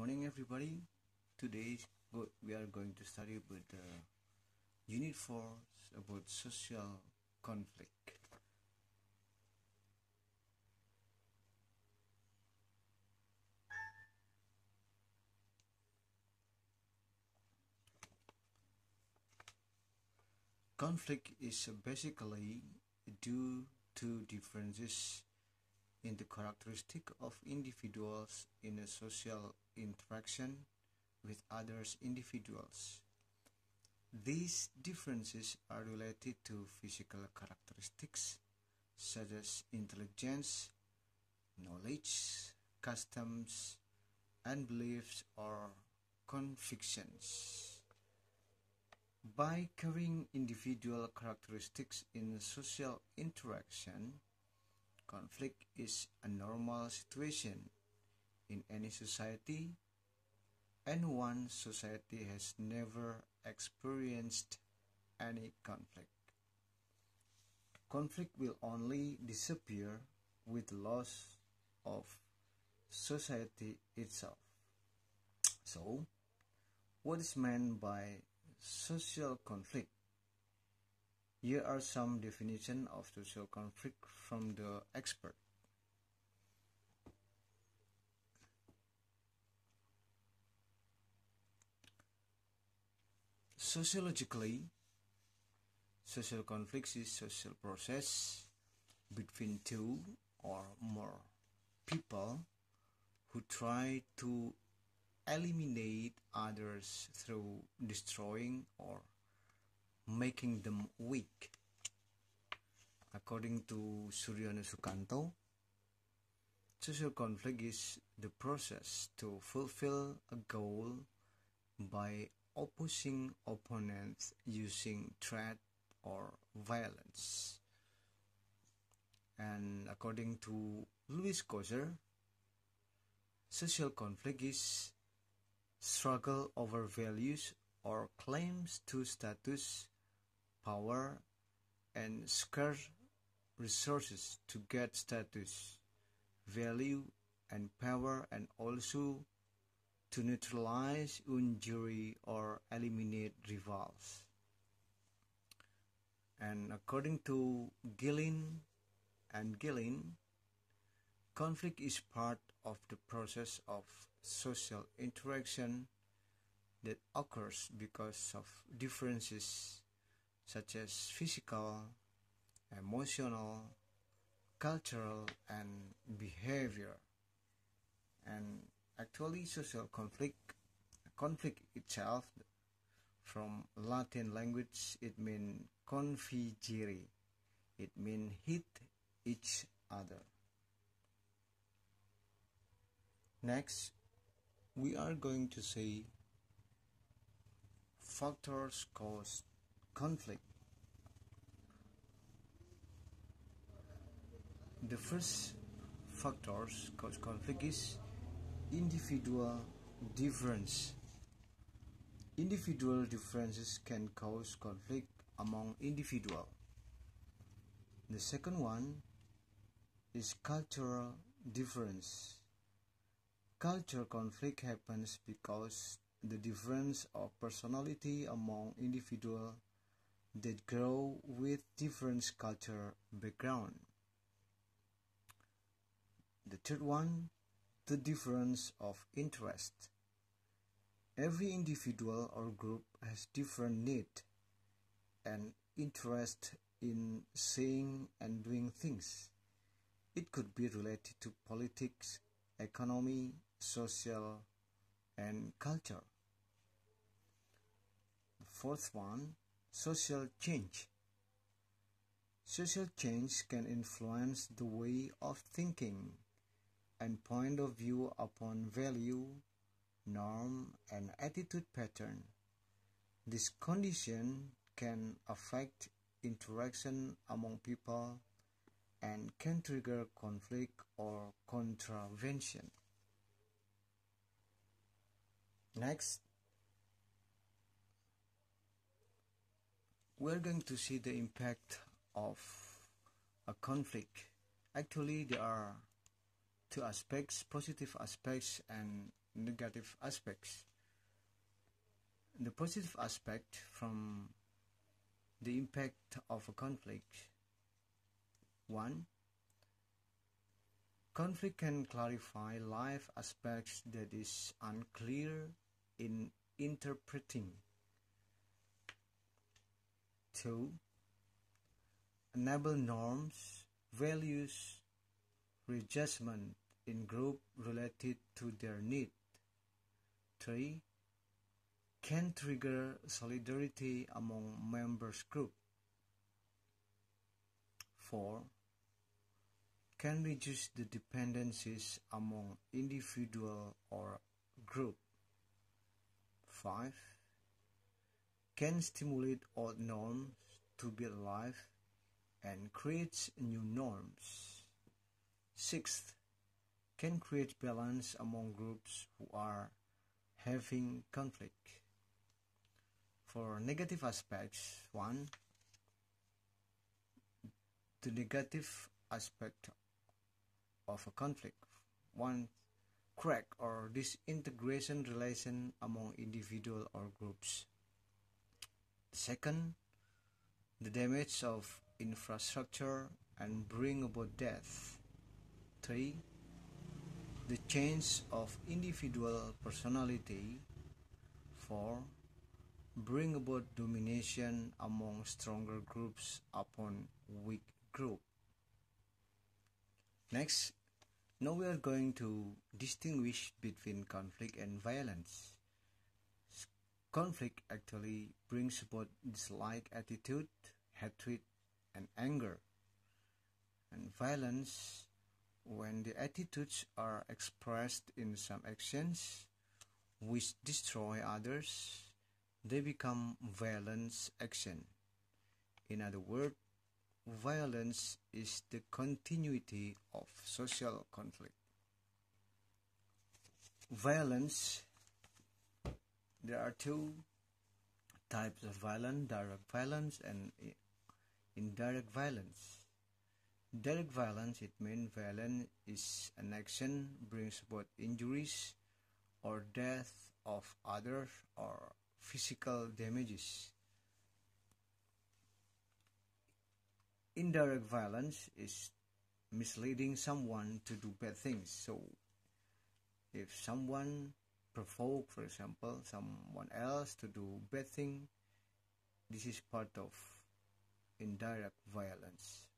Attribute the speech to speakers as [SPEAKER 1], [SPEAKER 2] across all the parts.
[SPEAKER 1] morning, everybody. Today we are going to study about Unit 4 about social conflict. Conflict is basically due to differences in the characteristic of individuals in a social interaction with other individuals. These differences are related to physical characteristics such as intelligence, knowledge, customs, and beliefs or convictions. By carrying individual characteristics in social interaction, conflict is a normal situation in any society, and one society has never experienced any conflict. Conflict will only disappear with loss of society itself. So, what is meant by social conflict? Here are some definitions of social conflict from the expert. Sociologically, social conflict is social process between two or more people who try to eliminate others through destroying or making them weak. According to Suryono Sukanto, social conflict is the process to fulfill a goal by opposing opponents using threat or violence. And according to Louis Koser, social conflict is struggle over values or claims to status, power, and scarce resources to get status, value, and power, and also to neutralize injury or eliminate rivals. And according to Gillin, conflict is part of the process of social interaction that occurs because of differences such as physical, emotional, cultural, and behavior. And actually, social conflict itself, from Latin language, it means configere. It means hit each other. Next, we are going to say factors cause conflict. The first factors cause conflict is individual difference. Individual differences can cause conflict among individuals. The second one is cultural difference. Cultural conflict happens because the difference of personality among individuals that grow with different cultural background. The third one, the difference of interest. Every individual or group has different needs and interest in saying and doing things. It could be related to politics, economy, social, and culture. The fourth one, social change. Social change can influence the way of thinking and point of view upon value, norm, and attitude pattern. This condition can affect interaction among people and can trigger conflict or contravention. Next, we're going to see the impact of a conflict. Actually, there are two aspects, positive aspects and negative aspects. The positive aspect from the impact of a conflict. 1. Conflict can clarify life aspects that is unclear in interpreting. 2. Enable norms, values, readjustment in group related to their need. 3. Can trigger solidarity among members group. 4. Can reduce the dependencies among individual or group. 5. Can stimulate old norms to be alive and create new norms. 6th, can create balance among groups who are having conflict. For negative aspects, 1. The negative aspect of a conflict. 1. Crack or disintegration relation among individual or groups. 2nd, the damage of infrastructure and bring about death. 3. The change of individual personality. 4. Bring about domination among stronger groups upon weak group. Next, now we are going to distinguish between conflict and violence. Conflict actually brings about dislike attitude, hatred, and anger. And violence, when the attitudes are expressed in some actions which destroy others, they become violence action. In other words, violence is the continuity of social conflict. Violence, there are two types of violence: direct violence and indirect violence. Direct violence, it means violence is an action brings about injuries or death of others or physical damages. Indirect violence is misleading someone to do bad things. So if someone provoke, for example, someone else to do bad thing, this is part of indirect violence.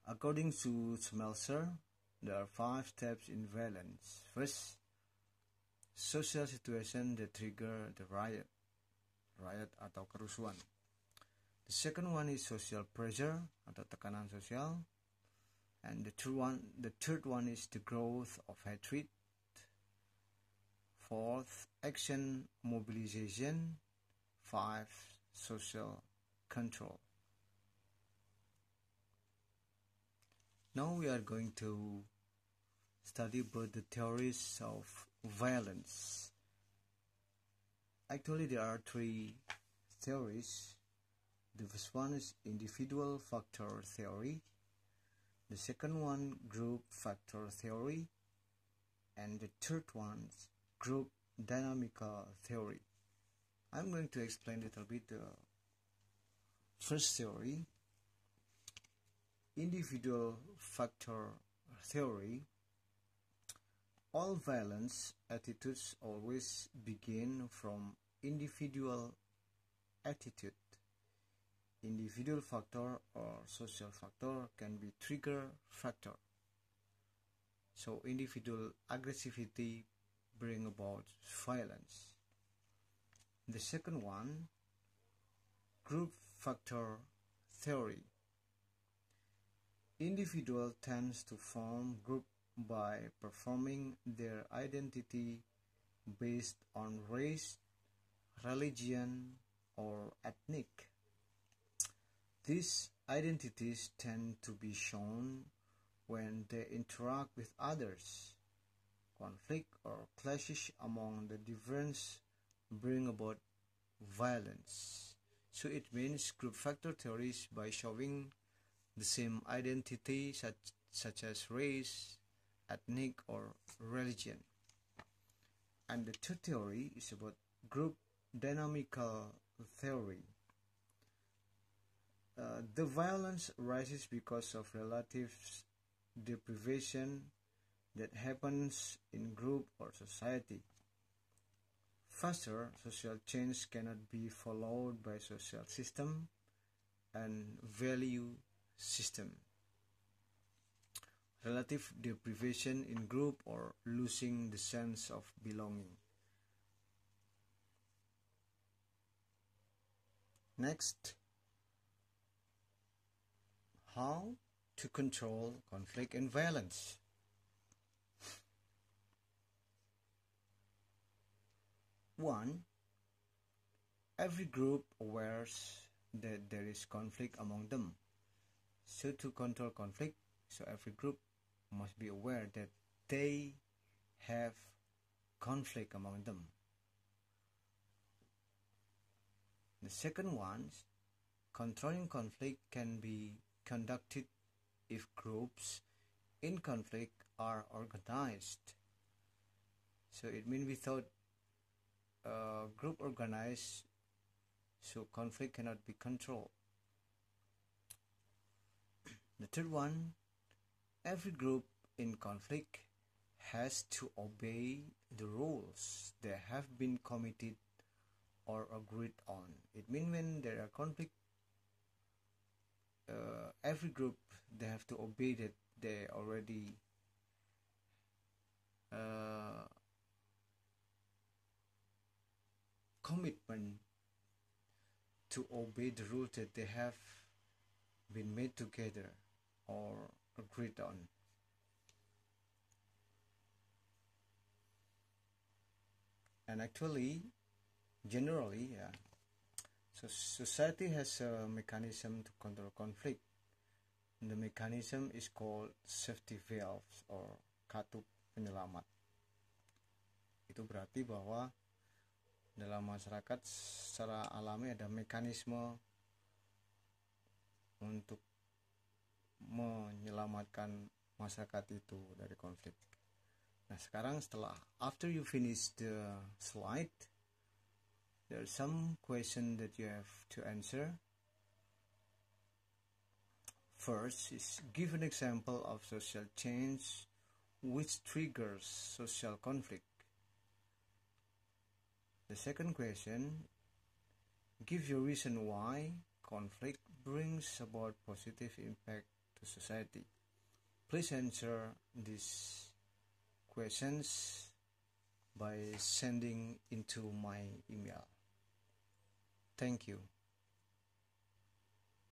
[SPEAKER 1] According to Smelser, there are 5 steps in violence. First, social situation that trigger the riot atau kerusuhan. The second one is social pressure atau tekanan sosial, and the third one is the growth of hatred. Fourth, action mobilization. 5, social control. Now we are going to study about the theories of violence. Actually, there are 3 theories. The first one is individual factor theory. The second one, group factor theory. And the third one, group dynamical theory. I'm going to explain a little bit the first theory. Individual factor theory. All violence attitudes always begin from individual attitude. Individual factor or social factor can be trigger factor. So individual aggressivity bring about violence. The second one, group factor theory. Individual tends to form group by performing their identity based on race, religion, or ethnic. These identities tend to be shown when they interact with others. Conflict or clashes among the difference bring about violence. So it means group factor theories by showing the same identity such as race, ethnic, or religion. And the third theory is about group dynamical theory. The violence arises because of relative deprivation that happens in group or society. Faster social change cannot be followed by social system and value system. Relative deprivation in group or losing the sense of belonging. Next, how to control conflict and violence. One, every group awares that there is conflict among them. So to control conflict, so every group must be aware that they have conflict among them. The second one, controlling conflict can be conducted if groups in conflict are organized. So it means without a group organized, so conflict cannot be controlled. The third one, every group in conflict has to obey the rules that have been committed or agreed on. It means when there are conflict, every group they have to obey that they already commitment to obey the rules that they have been made together or agreed on. And actually, generally, so society has a mechanism to control conflict. The mechanism is called safety valves or katup penyelamat. Itu berarti bahwa dalam masyarakat secara alami ada mekanisme untuk menyelamatkan masyarakat itu dari konflik. Nah, sekarang after you finish the slide, there are some questions that you have to answer. First is give an example of social change which triggers social conflict. The second question, give your reason why conflict brings about positive impact to society. Please answer these questions by sending into my email. Thank you.